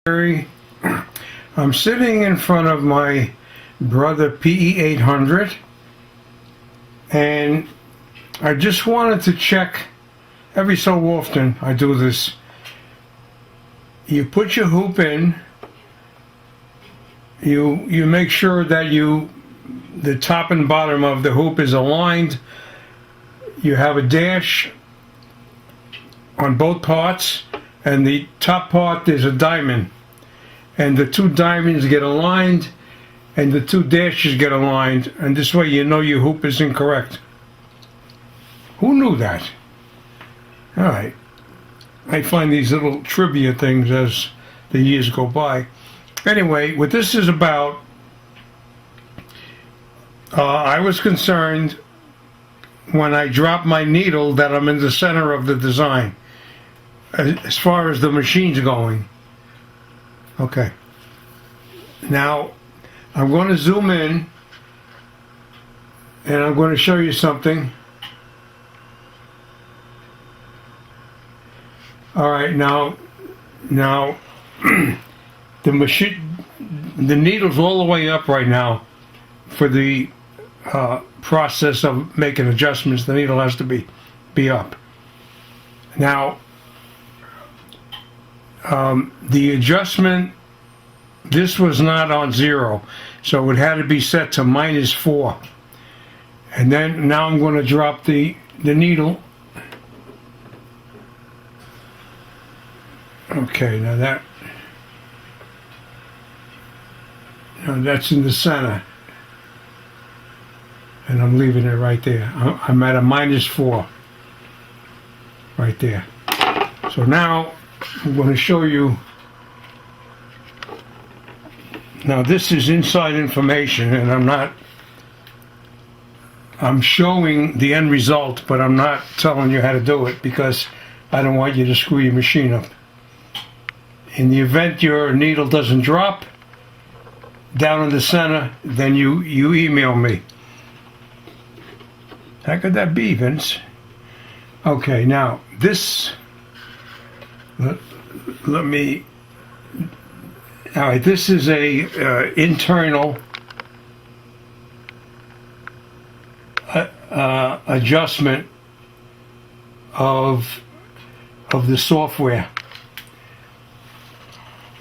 I'm sitting in front of my brother PE-800, and I just wanted to check. Every so often I do this. You put your hoop in, you make sure that the top and bottom of the hoop is aligned. You have a dash on both parts, and the top part there's a diamond, and the two diamonds get aligned and the two dashes get aligned, and this way you know your hoop is incorrect. Who knew that? Alright, I find these little trivia things as the years go by. Anyway, what this is about, I was concerned when I dropped my needle that I'm in the center of the design as far as the machine's going. Okay, now I'm going to zoom in and I'm going to show you something. Alright, now the needle's all the way up right now for the process of making adjustments. The needle has to be up. Now the adjustment, this was not on 0, so it had to be set to -4, and then now I'm going to drop the needle. Okay, now that's in the center, and I'm leaving it right there. I'm at a -4 right there. So now I'm going to show you. Now this is inside information, and I'm showing the end result, but I'm not telling you how to do it because I don't want you to screw your machine up. In the event your needle doesn't drop down in the center, then you email me. How could that be, Vince? Okay, now this, let me, all right, this is a internal adjustment of the software.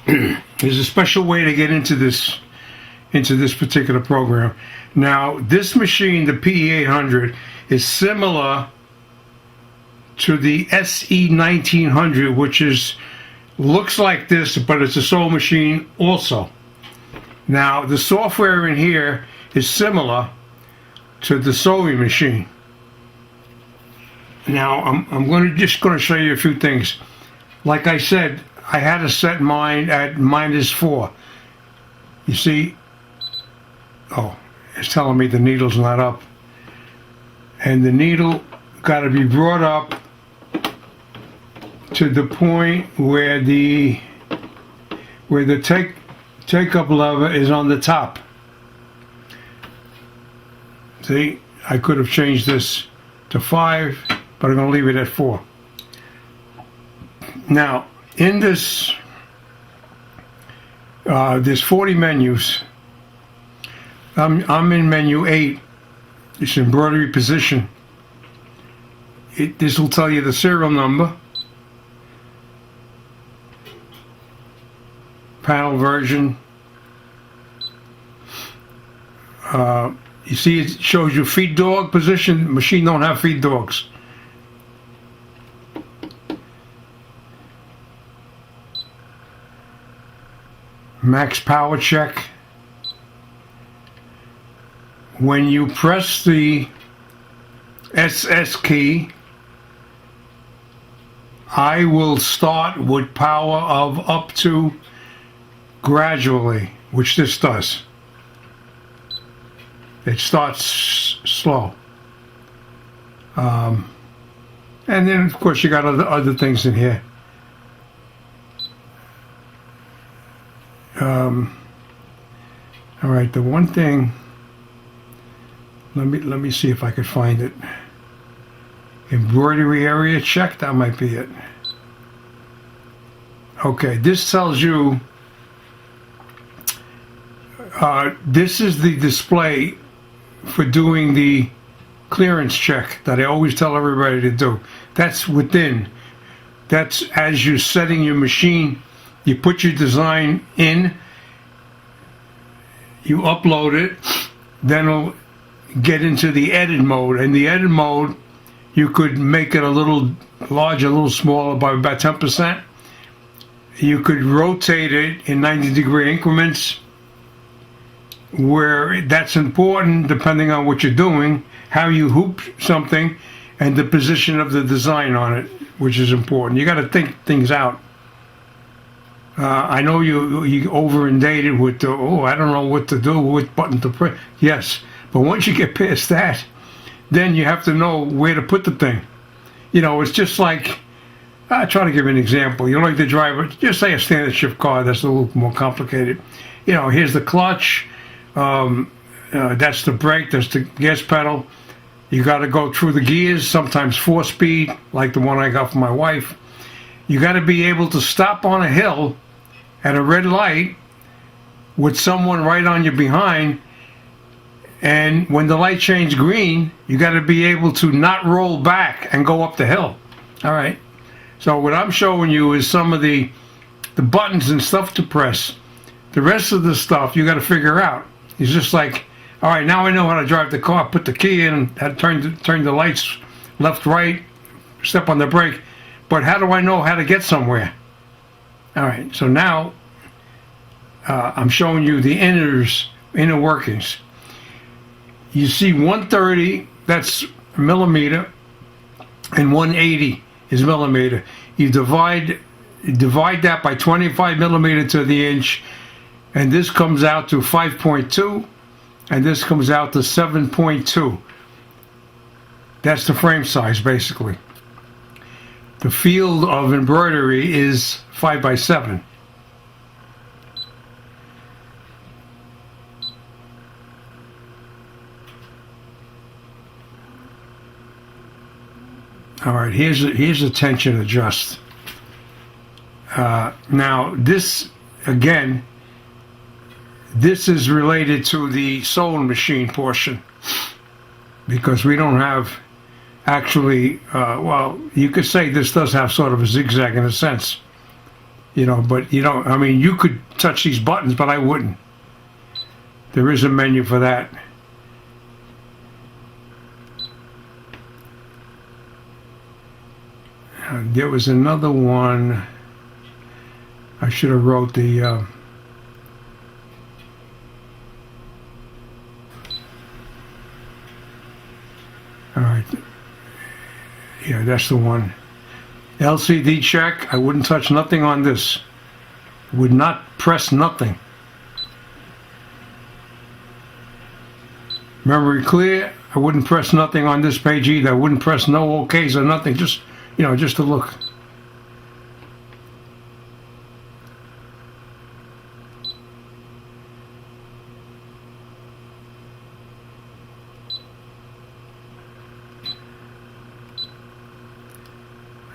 There's a special way to get into this particular program. Now this machine, the PE-800, is similar to the SE-1900, which looks like this, but it's a sewing machine also. Now the software in here is similar to the sewing machine. Now I'm just going to show you a few things. Like I said, I had to set mine at -4. You see, oh, it's telling me the needle's not up, and the needle got to be brought up to the point where the take-up lever is on the top. See, I could have changed this to 5, but I'm going to leave it at 4. Now in this, there's 40 menus. I'm in menu 8. It's embroidery position. This will tell you the serial number, panel version. You see, it shows you feed dog position. Machine don't have feed dogs. Max power check. When you press the SS key, I will start with power of up to gradually, which this does. It starts slow. And then of course you got other things in here. All right, the one thing, let me see if I could find it. Embroidery area check, that might be it. Okay, this tells you This is the display for doing the clearance check that I always tell everybody to do. That's within. That's as you're setting your machine. You put your design in, you upload it, then it'll get into the edit mode. In the edit mode, you could make it a little larger, a little smaller by about 10%. You could rotate it in 90-degree increments where that's important depending on what you're doing, how you hoop something, and the position of the design on it, which is important. You got to think things out. I know you over-inundated with the, I don't know what to do, what button to press. Yes, but once you get past that, then you have to know where to put the thing. You know, it's just like, I'll try to give you an example. You like the driver, just say a standard shift car, that's a little more complicated. You know, here's the clutch, that's the brake, that's the gas pedal. You got to go through the gears, sometimes 4-speed, like the one I got for my wife. You got to be able to stop on a hill at a red light with someone right on you behind, and when the light changes green, you got to be able to not roll back and go up the hill. All right. So what I'm showing you is some of the buttons and stuff to press. The rest of the stuff you got to figure out. It's just like, all right, now I know how to drive the car. Put the key in, how to turn the lights left, right, step on the brake. But how do I know how to get somewhere? All right, so now I'm showing you the inner workings. You see 130, that's millimeter, and 180 is millimeter. You divide that by 25 millimeter to the inch, and this comes out to 5.2, and this comes out to 7.2. That's the frame size, basically. The field of embroidery is 5x7. All right, here's a tension adjust. Now this, again, this is related to the sewing machine portion, because we don't have actually, well, you could say this does have sort of a zigzag in a sense, you know, but you don't, I mean, you could touch these buttons, but I wouldn't. There is a menu for that. There was another one. I should have wrote the all right, yeah, that's the one. LCD check. I wouldn't touch nothing on this. Would not press nothing. Memory clear. I wouldn't press nothing on this page either. I wouldn't press no OKs or nothing. Just, you know, just to look.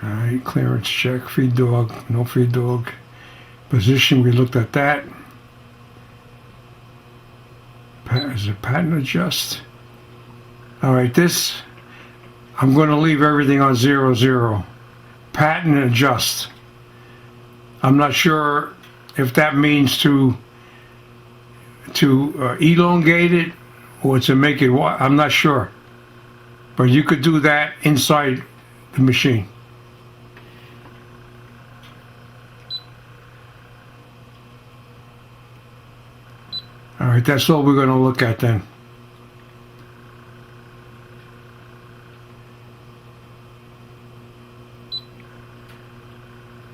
All right, clearance check, feed dog, no feed dog. Position, we looked at that. Is it pattern adjust? All right, this, I'm going to leave everything on 0, 0. Pattern adjust. I'm not sure if that means to elongate it or to make it, I'm not sure. But you could do that inside the machine. All right, that's all we're going to look at then.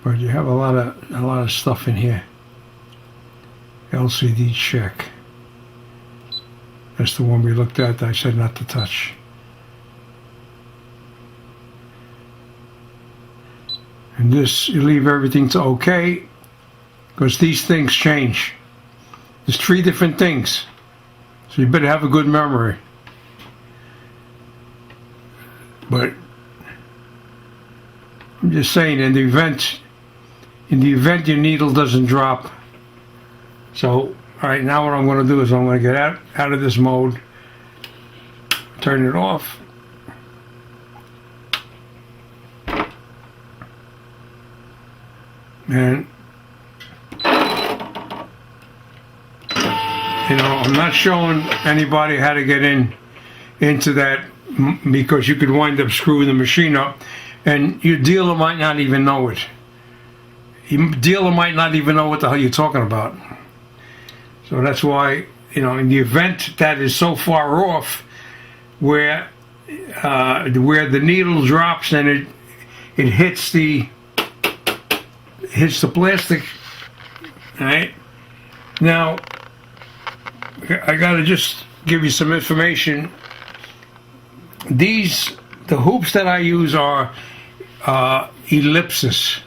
But you have a lot of stuff in here. LCD check. That's the one we looked at that I said not to touch. And this, you leave everything to OK, because these things change. There's 3 different things, so you better have a good memory. But I'm just saying, in the event your needle doesn't drop, so All right, now what I'm going to do is I'm going to get out of this mode, turn it off. And I'm not showing anybody how to get into that, because you could wind up screwing the machine up, and your dealer might not even know it. Your dealer might not even know what the hell you're talking about. So that's why, in the event that is so far off, where the needle drops and it hits the plastic. All right. Now, I gotta just give you some information. The hoops that I use are ellipsis,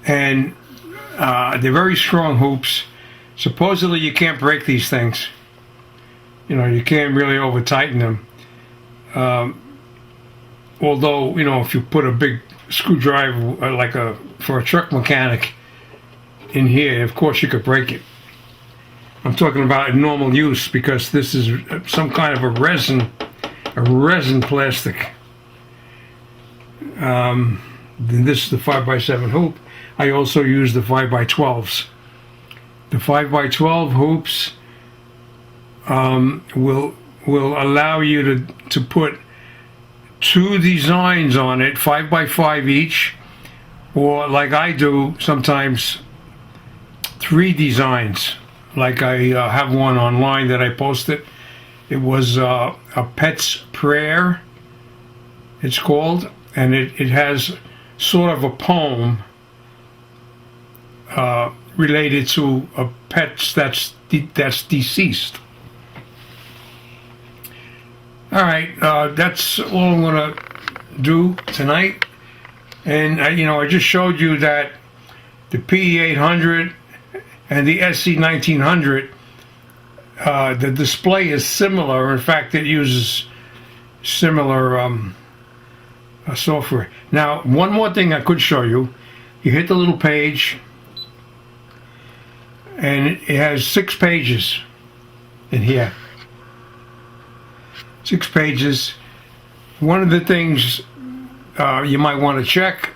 and they're very strong hoops. Supposedly you can't break these things. You can't really over tighten them. Although, if you put a big screwdriver for a truck mechanic in here, of course you could break it. I'm talking about in normal use, because this is some kind of a resin plastic. This is the 5x7 hoop. I also use the 5x12s. The 5x12 hoops will allow you to put 2 designs on it, 5x5 each, or like I do sometimes 3 designs. Like I have one online that I posted. It was a Pet's Prayer, it's called, and it has sort of a poem related to a pet that's deceased. All right, that's all I'm gonna do tonight. And I just showed you that the PE-800 and the SE-1900, the display is similar. In fact, it uses similar software. Now, one more thing I could show you. You hit the little page, and it has 6 pages in here. 6 pages. One of the things you might want to check.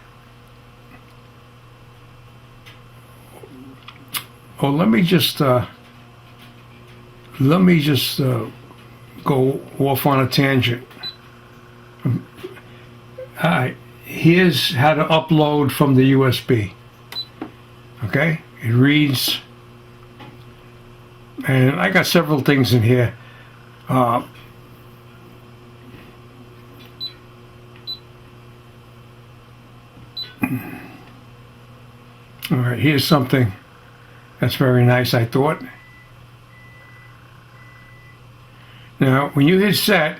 Oh, let me just go off on a tangent. Alright, here's how to upload from the USB. Okay, it reads, and I got several things in here. Alright, here's something that's very nice, I thought. Now, when you hit set,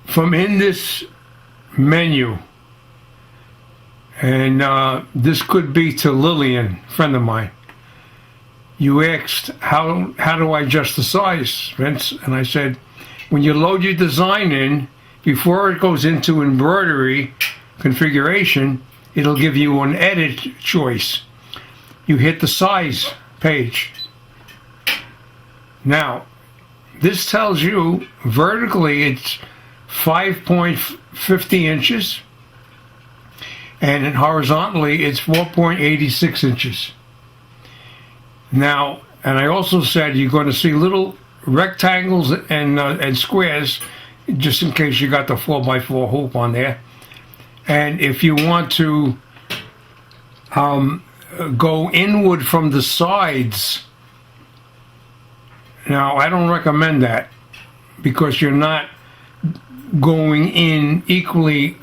from in this menu, and this could be to Lillian, a friend of mine. You asked, how do I adjust the size, Vince? And I said, when you load your design in, before it goes into embroidery configuration, it'll give you an edit choice. You hit the size page. Now, this tells you vertically it's 5.50 inches, and horizontally it's 4.86 inches. Now, and I also said you're going to see little rectangles and squares, just in case you got the 4x4 hoop on there. And if you want to go inward from the sides, now I don't recommend that, because you're not going in equally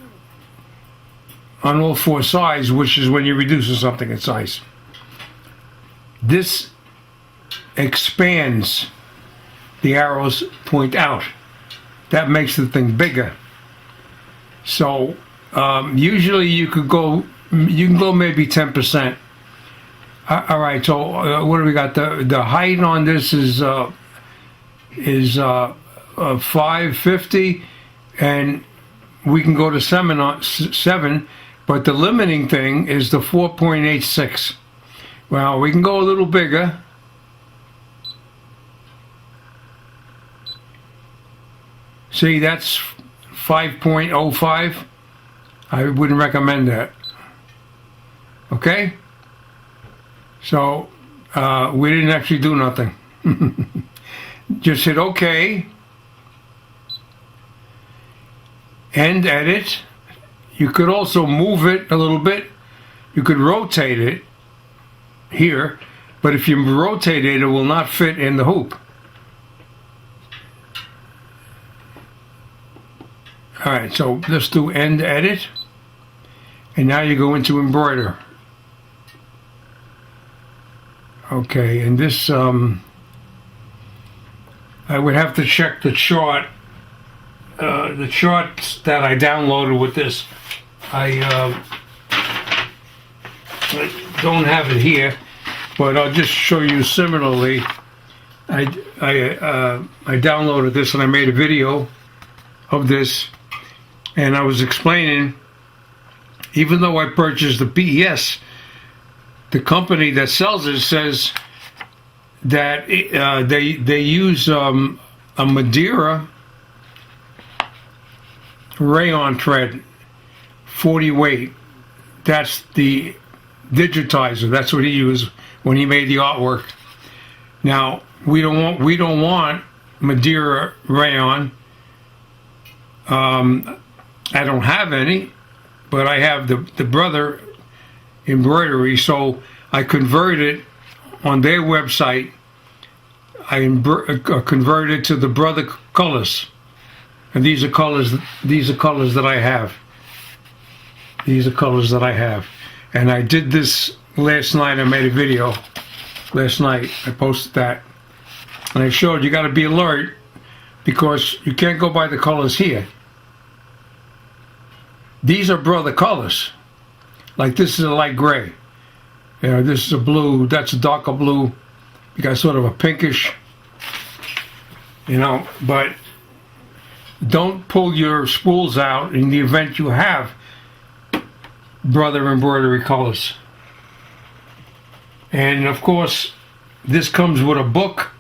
on all 4 sides, which is when you're reducing something in size. This expands, the arrows point out. That makes the thing bigger. So usually you can go maybe 10%. All right, so what do we got? The height on this is 550, and we can go to 7, but the limiting thing is the 4.86. Well, we can go a little bigger. See, that's 5.05. I wouldn't recommend that. Okay? So, we didn't actually do nothing. Just hit OK. End edit. You could also move it a little bit. You could rotate it here, but if you rotate it, it will not fit in the hoop. Alright, so let's do end edit. And now you go into embroider. Okay, and this, I would have to check the chart. The charts that I downloaded with this, I don't have it here, but I'll just show you similarly. I downloaded this and I made a video of this, and I was explaining, even though I purchased the PES, the company that sells it says that they use a Madeira rayon thread, 40 weight. That's the digitizer. That's what he used when he made the artwork. Now we don't want Madeira rayon. I don't have any, but I have the Brother embroidery, so I converted on their website. I converted to the Brother colors. And these are colors that I have. These are colors that I have. And I did this last night. I made a video last night. I posted that. And I showed you got to be alert, because you can't go by the colors here. These are Brother colors. Like this is a light gray. You know, this is a blue. That's a darker blue. You got sort of a pinkish. You know, but don't pull your spools out in the event you have Brother embroidery colors. And of course, this comes with a book.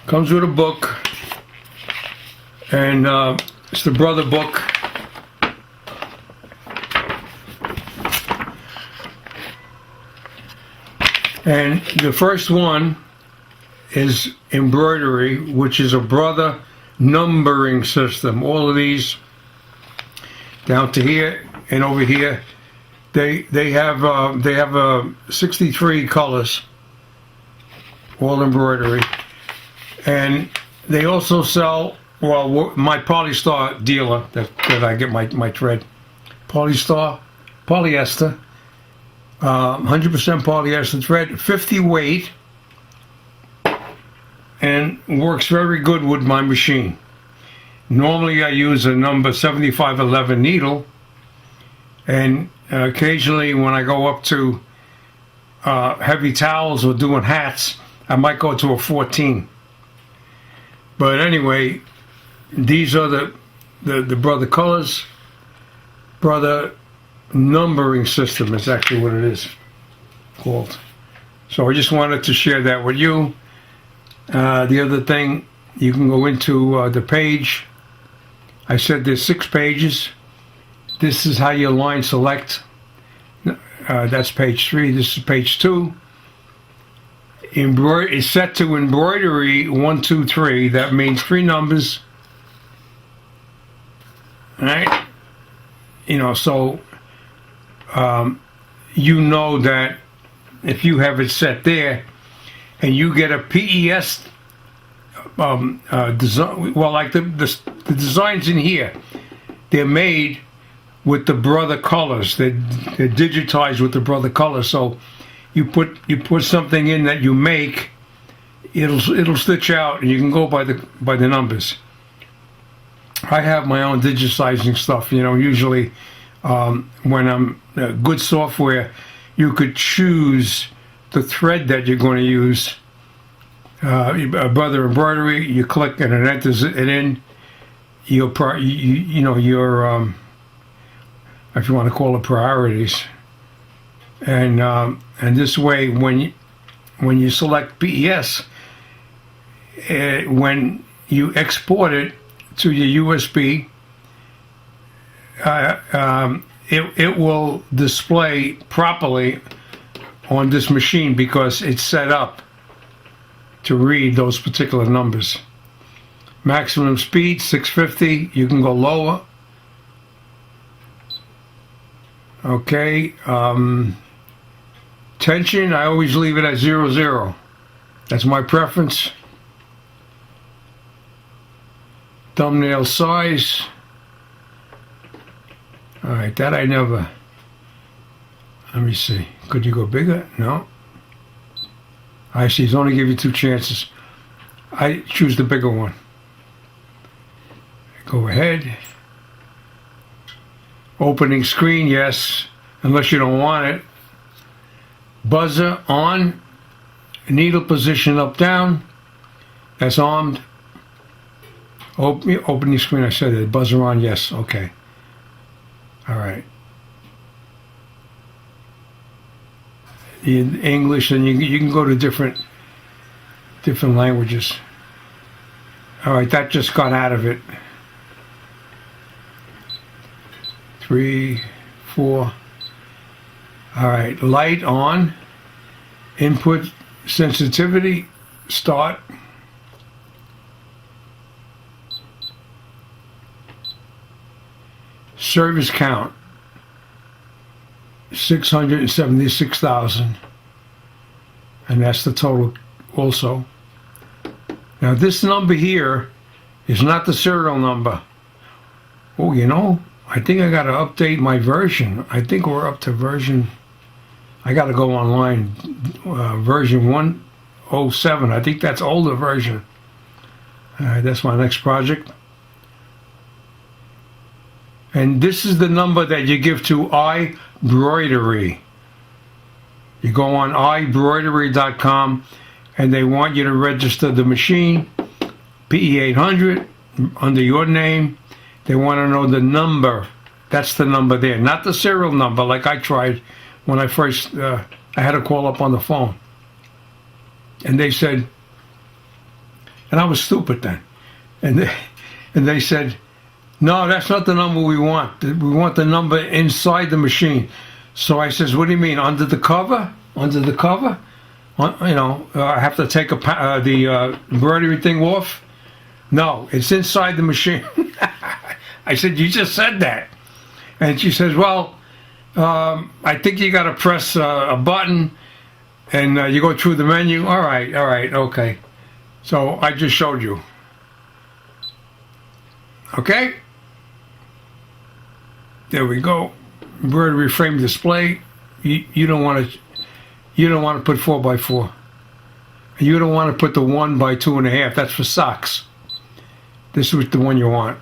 Comes with a book, and it's the Brother book. And the first one is embroidery, which is a Brother numbering system. All of these down to here and over here, they have 63 colors, all embroidery. And they also sell, well, my Polystar dealer that I get my thread, Polystar polyester. 100% polyester thread, 50 weight, and works very good with my machine. Normally I use a number 7511 needle, and occasionally when I go up to heavy towels or doing hats, I might go to a 14. But anyway, these are the Brother colors. Brother numbering system is actually what it is called. So I just wanted to share that with you. The other thing, you can go into the page. I said there's 6 pages. This is how you line select. That's page 3. This is page 2. Is set to embroidery 1, 2, 3. That means 3 numbers. All right. You know, so you know that if you have it set there and you get a PES design, well, like the designs in here, they're made with the Brother colors. They're digitized with the Brother colors. So you put something in that you make, it'll stitch out, and you can go by the numbers. I have my own digitizing stuff. You know, usually when I'm good software, you could choose the thread that you're going to use, Brother Embroidery, you click and it enters it in. Your if you want to call it priorities, and this way when you select PES, when you export it to your USB, it will display properly on this machine because it's set up to read those particular numbers. Maximum speed 650. You can go lower. Okay. Tension, I always leave it at 00. That's my preference. Thumbnail size. Alright, that I never. Let me see. Could you go bigger? No. I see. It's only give you 2 chances. I choose the bigger one. Go ahead. Opening screen, yes. Unless you don't want it. Buzzer on. Needle position up, down. That's armed. Opening screen, I said it. Buzzer on, yes. Okay. Alright. In English, and you can go to different languages. Alright, that just got out of it. 3, 4. Alright, light on. Input sensitivity, start. Service count 676,000, and that's the total also. Now this number here is not the serial number. Oh, you know, I think I got to update my version. I think we're up to version, I got to go online, version 107. I think that's older version. That's my next project. And this is the number that you give to iBroidery. You go on iBroidery.com and they want you to register the machine, PE-800, under your name. They want to know the number. That's the number there, not the serial number like I tried when I first, I had to call up on the phone. And they said, and I was stupid then, and they said, no, that's not the number we want. We want the number inside the machine. So I says, what do you mean, under the cover? Under the cover? You know, I have to take the embroidery thing off? No, it's inside the machine. I said, you just said that. And she says, well, I think you got to press a button and you go through the menu. All right, okay. So I just showed you. Okay? There we go. Embroidery frame display. You don't want to put 4x4. You don't want to put the 1x2.5. That's for socks. This is the one you want.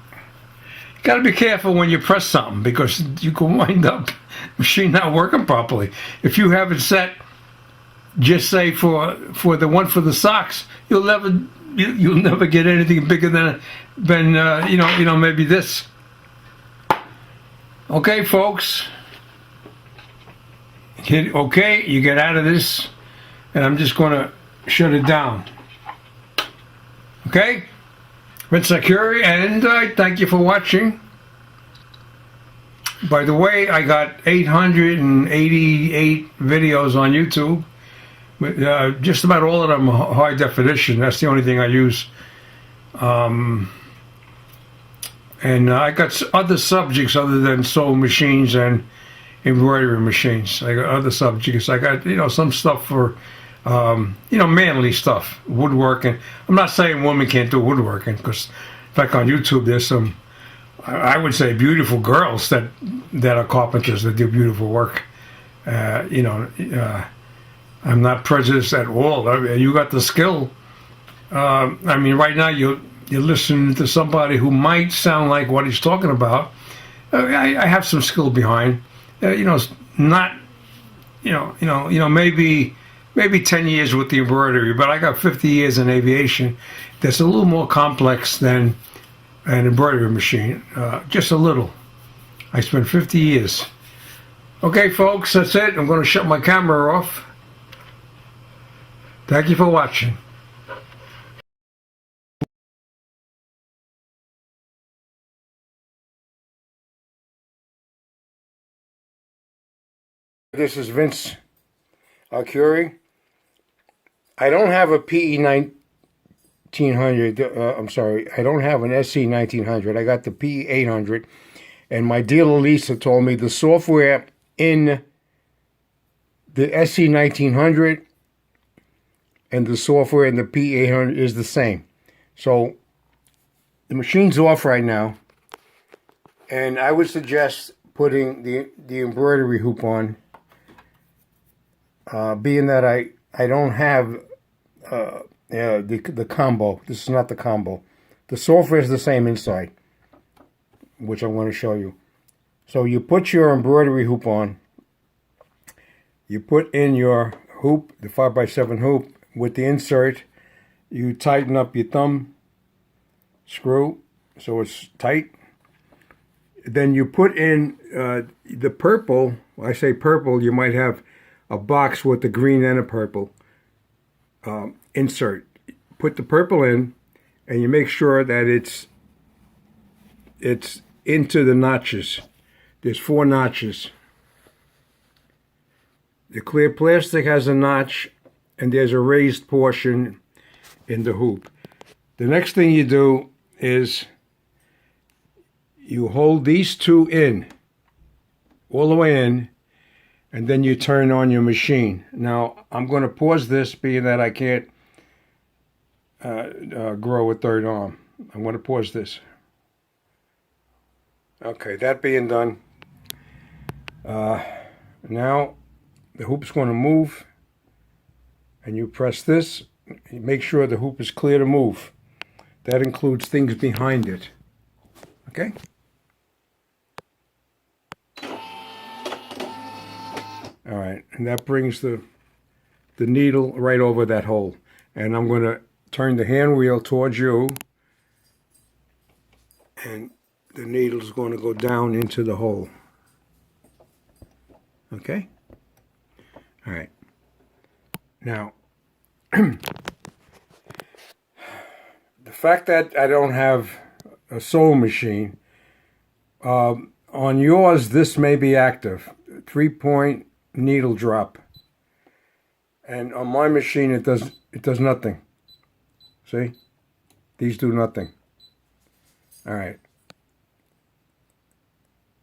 You got to be careful when you press something because you can wind up machine not working properly. If you have it set, just say for the one for the socks, you'll never get anything bigger than maybe this. Okay, folks. Hit OK. You get out of this, and I'm just going to shut it down. Okay. Red Security, and thank you for watching. By the way, I got 888 videos on YouTube. Just about all of them are high definition. That's the only thing I use. And I got other subjects other than sewing machines and embroidery machines. I got other subjects. I got some stuff for manly stuff, woodworking. I'm not saying women can't do woodworking, because in fact on YouTube there's some, I would say, beautiful girls that are carpenters that do beautiful work. I'm not prejudiced at all. You got the skill. Right now you're listening to somebody who might sound like what he's talking about. I have some skill behind. Maybe maybe 10 years with the embroidery, but I got 50 years in aviation. That's a little more complex than an embroidery machine, just a little. I spent 50 years. Okay, folks, that's it. I'm going to shut my camera off. Thank you for watching. This is Vince Curie. I don't have a PE-1900. I'm sorry, I don't have an SE-1900. I got the PE-800. And my dealer Lisa told me the software in the SE-1900 and the software in the PE-800 is the same. So the machine's off right now. And I would suggest putting the embroidery hoop on. Being that I don't have the combo. This is not the combo. The software is the same inside, which I'm going to show you. So you put your embroidery hoop on. You put in your hoop, the 5x7 hoop, with the insert. You tighten up your thumb screw so it's tight. Then you put in the purple. I say purple, you might have a box with the green and a purple insert. Put the purple in, and you make sure that it's into the notches. There's 4 notches. The clear plastic has a notch, and there's a raised portion in the hoop. The next thing you do is you hold these 2 in, all the way in, and then you turn on your machine. Now, I'm going to pause this, being that I can't grow a third arm. I'm going to pause this. Okay, that being done, now the hoop's going to move, and you press this. You make sure the hoop is clear to move. That includes things behind it. Okay? All right, and that brings the needle right over that hole. And I'm going to turn the hand wheel towards you, and the needle's going to go down into the hole. Okay? All right. Now, the fact that I don't have a sewing machine, on yours this may be active. 3-point needle drop. And on my machine it does nothing. See? These do nothing. All right.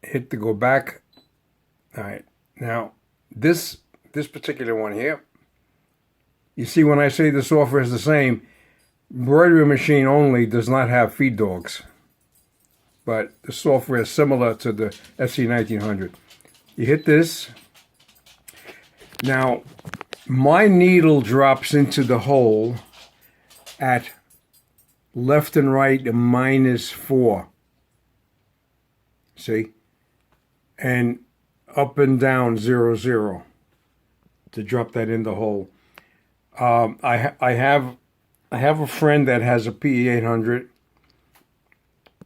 Hit to go back. All right. Now, this particular one here, you see when I say the software is the same, embroidery machine only does not have feed dogs. But the software is similar to the SE-1900. You hit this. Now, my needle drops into the hole at left and right -4. See? And up and down 0, 0 to drop that in the hole. I have a friend that has a PE-800,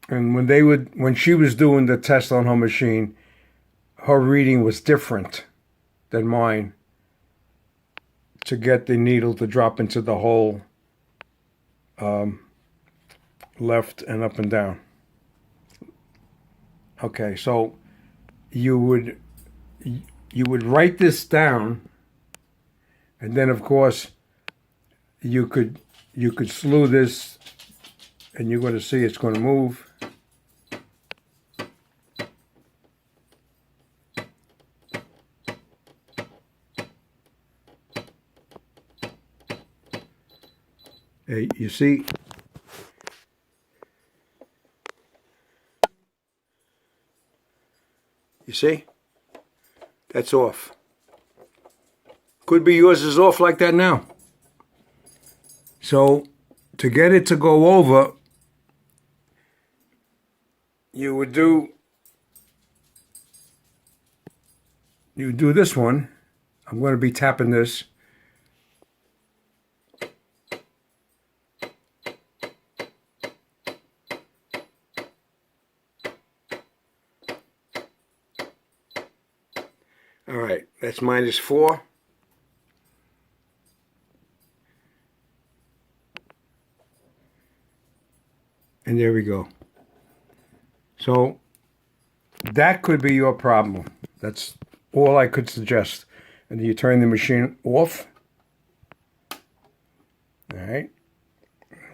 and when she was doing the test on her machine, her reading was different than mine to get the needle to drop into the hole left and up and down. Okay, so you would write this down, and then of course you could slew this, and you're going to see it's going to move. Hey, you see? You see? That's off. Could be yours is off like that now. So, to get it to go over, you would do this one. I'm going to be tapping this. All right, that's -4. And there we go. So that could be your problem. That's all I could suggest. And then you turn the machine off. All right.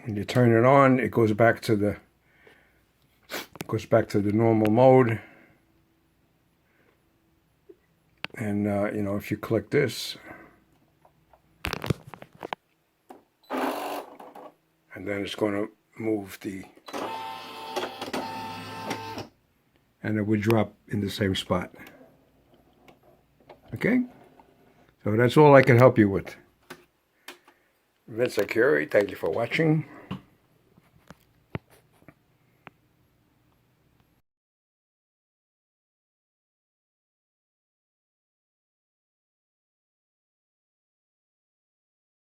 When you turn it on, it goes back to the normal mode. And you know, if you click this, and then it's going to move and it would drop in the same spot. Okay? So that's all I can help you with. Vince Acuri, thank you for watching.